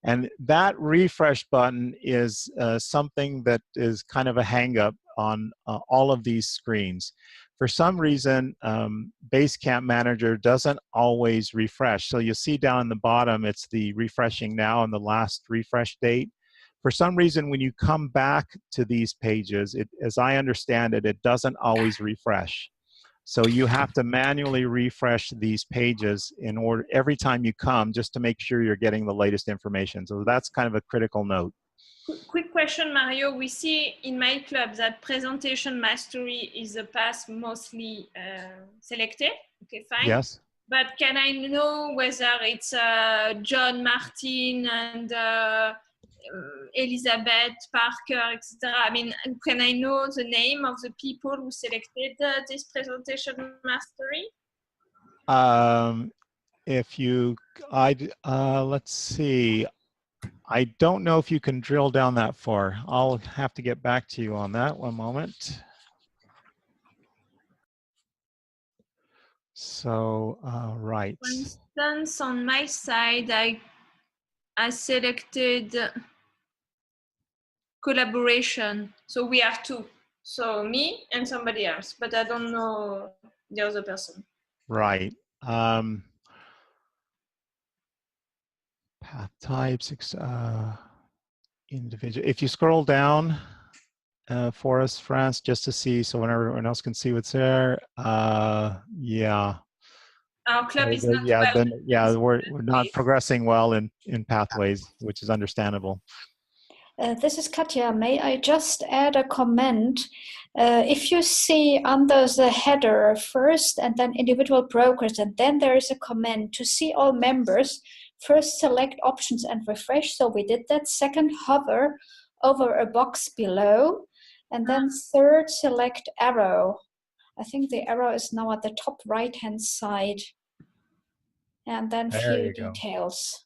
And that refresh button is something that is kind of a hang-up on all of these screens. For some reason, Basecamp Manager doesn't always refresh. So you'll see down in the bottom, it's the refreshing now and the last refresh date. For some reason, when you come back to these pages, as I understand it, it doesn't always refresh. So you have to manually refresh these pages in order every time you come, just to make sure you're getting the latest information. So that's kind of a critical note. Quick question, Mario. We see in my club that presentation mastery is a path mostly selected. Okay, fine. Yes. But can I know whether it's John, Martin, and Elizabeth, Parker, etc.? I mean, can I know the name of the people who selected this presentation mastery? If you, let's see. I don't know if you can drill down that far. I'll have to get back to you on that. One moment. So, right. For instance, on my side, I selected collaboration. So we have 2. So me and somebody else, but I don't know the other person. Right. Path types, individual. If you scroll down for us, France, just to see, so when everyone else can see what's there. Yeah. Our club is not well. We're not progressing well in Pathways, which is understandable. This is Katja. May I just add a comment? If you see under the header first and then individual progress, and then there is a comment to see all members, first select options and refresh. So we did that. Second, hover over a box below. And then third, select arrow. I think the arrow is now at the top right-hand side. And then few details.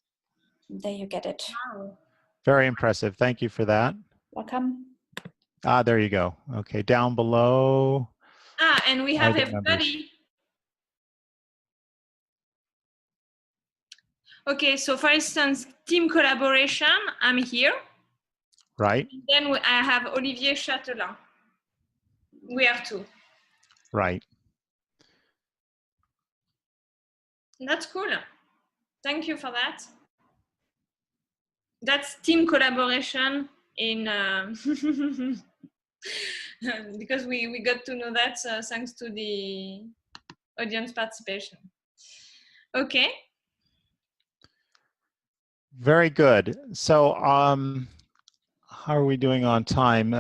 There you get it. Wow. Very impressive. Thank you for that. Welcome. Ah, there you go. Okay, down below. Ah, and we have everybody. Okay, so for instance, team collaboration, I'm here. Right. And then I have Olivier Châtelain. We have 2. Right. That's cool. Thank you for that. That's team collaboration in because we got to know that thanks to the audience participation. Okay. Very good. So, how are we doing on time?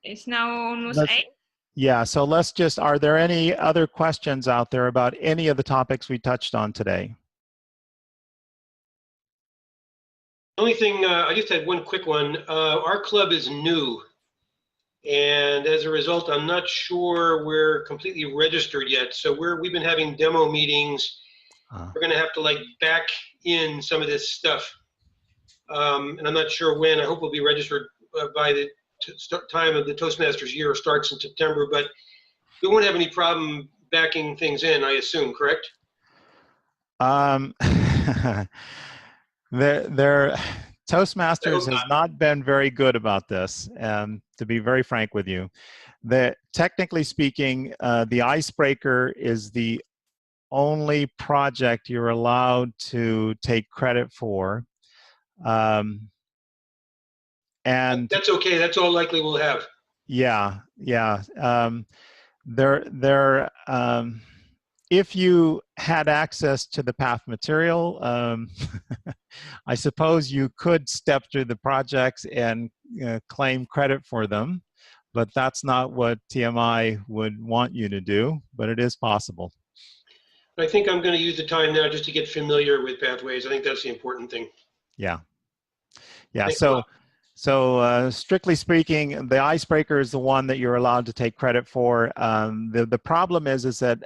It's now almost 8. Yeah, so let's just, are there any other questions out there about any of the topics we touched on today? The only thing, I just had one quick one. Our club is new. And as a result, I'm not sure we're completely registered yet. So we've been having demo meetings. We're going to have to like back in some of this stuff. And I'm not sure when. I hope we'll be registered by the time of the Toastmasters year starts in September, but we won't have any problem backing things in, I assume, correct? Toastmasters has not been very good about this, to be very frank with you. Technically speaking, the icebreaker is the only project you're allowed to take credit for. And that's okay. That's all likely we'll have. Yeah. If you had access to the path material, I suppose you could step through the projects and claim credit for them, but that's not what TMI would want you to do, but it is possible. I think I'm going to use the time now just to get familiar with Pathways. I think that's the important thing. Yeah. So strictly speaking, the icebreaker is the one that you're allowed to take credit for. The problem is that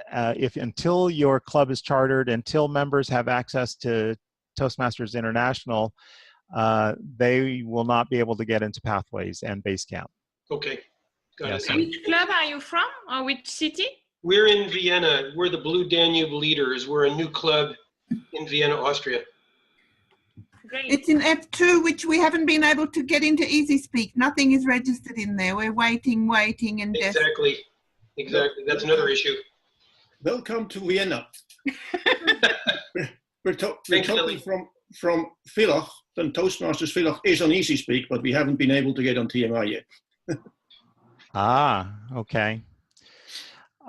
until your club is chartered, until members have access to Toastmasters International, they will not be able to get into Pathways and Basecamp. Okay, got it. Which club are you from, or which city? We're in Vienna. We're the Blue Danube Leaders. We're a new club in Vienna, Austria. Great. It's in F2, which we haven't been able to get into EasySpeak. Nothing is registered in there. We're waiting, and exactly. That's another issue. Welcome to Vienna. we're talking from Villach, and Toastmasters Villach is on EasySpeak, but we haven't been able to get on TMI yet. Okay.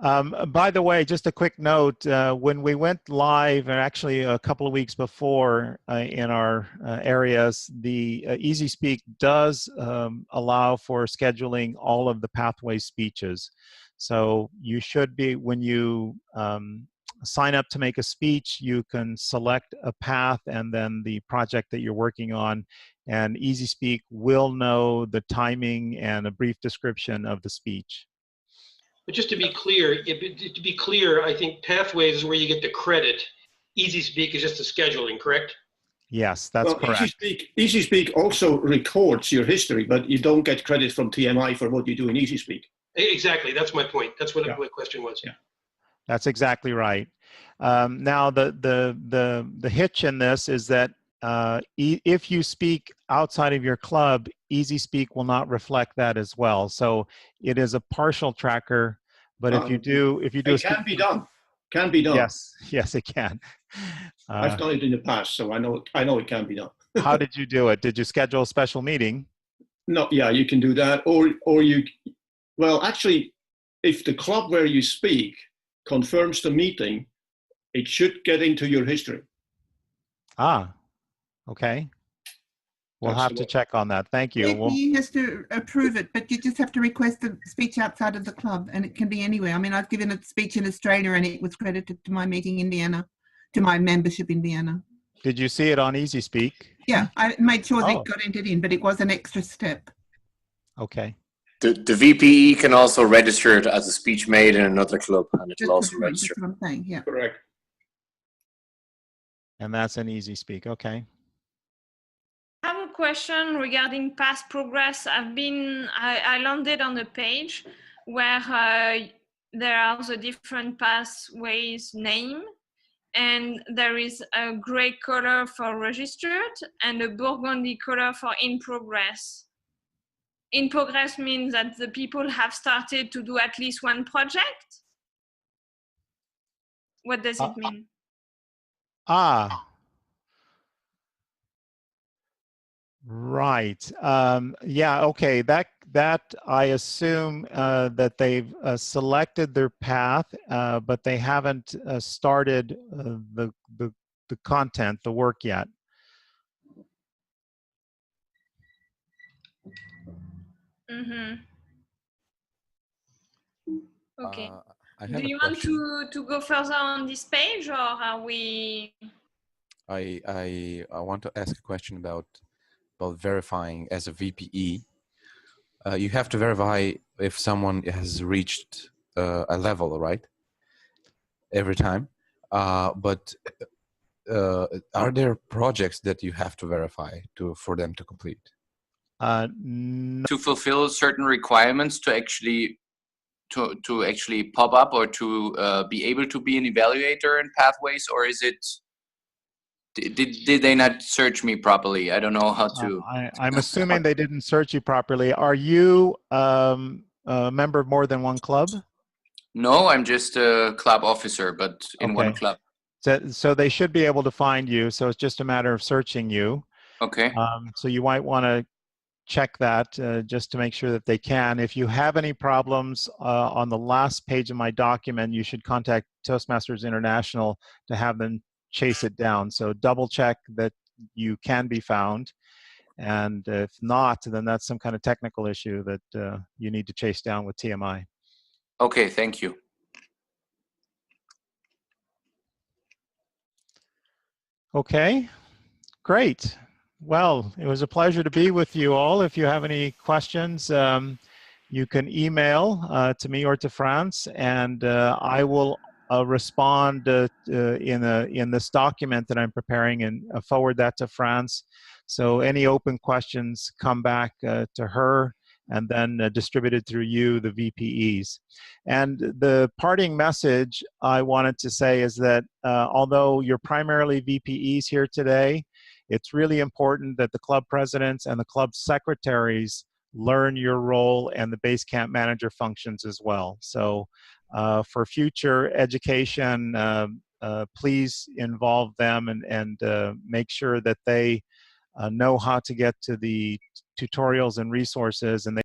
By the way, just a quick note, when we went live, and actually a couple of weeks before in our areas, the EasySpeak does allow for scheduling all of the Pathway speeches. So you should be, when you sign up to make a speech, you can select a path and then the project that you're working on, and EasySpeak will know the timing and a brief description of the speech. But just to be clear, I think Pathways is where you get the credit. EasySpeak is just the scheduling, correct? Yes, that's correct. EasySpeak also records your history, but you don't get credit from TMI for what you do in EasySpeak. Exactly, that's my point. That's what my question was. Yeah. That's exactly right. Now, the hitch in this is that if you speak outside of your club, EasySpeak will not reflect that as well. So it is a partial tracker, but if you do, it can be done. Can be done. Yes, it can. I've done it in the past, so I know it can be done. How did you do it? Did you schedule a special meeting? No, yeah, you can do that, or you. Well, actually, if the club where you speak confirms the meeting, it should get into your history. Okay. We'll have to check on that. Thank you. He has to approve it, but you just have to request a speech outside of the club, and it can be anywhere. I mean, I've given a speech in Australia, and it was credited to my meeting in Vienna, to my membership in Vienna. Did you see it on EasySpeak? Yeah, I made sure that it got entered in, but it was an extra step. Okay. The VPE can also register it as a speech made in another club, and it will also register. That's what I'm saying, yeah. Correct. And that's an EasySpeak, okay. I have a question regarding past progress. I landed on a page where there are the different pathways name, and there is a gray color for registered and a burgundy color for in progress. in progress means that the people have started to do at least one project? What does it mean? Right. Yeah, okay. That I assume that they've selected their path, but they haven't started the content, the work yet. Mm-hmm. Okay. Do you want to go further on this page, or are we? I want to ask a question about verifying as a VPE. You have to verify if someone has reached a level, right? Every time. But are there projects that you have to verify for them to complete? No. To fulfill certain requirements to actually pop up or to be able to be an evaluator in Pathways, or is it? Did they not search me properly? I don't know how to. I'm assuming they didn't search you properly. Are you a member of more than one club? No, I'm just a club officer, but in one club. So they should be able to find you. So it's just a matter of searching you. Okay. So you might want to check that just to make sure that they can. If you have any problems on the last page of my document, you should contact Toastmasters International to have them chase it down. So double check that you can be found. And if not, then that's some kind of technical issue that you need to chase down with TMI. Okay, thank you. Okay, great. Well, it was a pleasure to be with you all. If you have any questions, you can email to me or to France, and I will respond in this document that I'm preparing and forward that to France. So any open questions come back to her, and then distributed through you, the VPEs. And the parting message I wanted to say is that although you're primarily VPEs here today, it's really important that the club presidents and the club secretaries learn your role and the Basecamp manager functions as well. So for future education, please involve them and make sure that they know how to get to the tutorials and resources, and they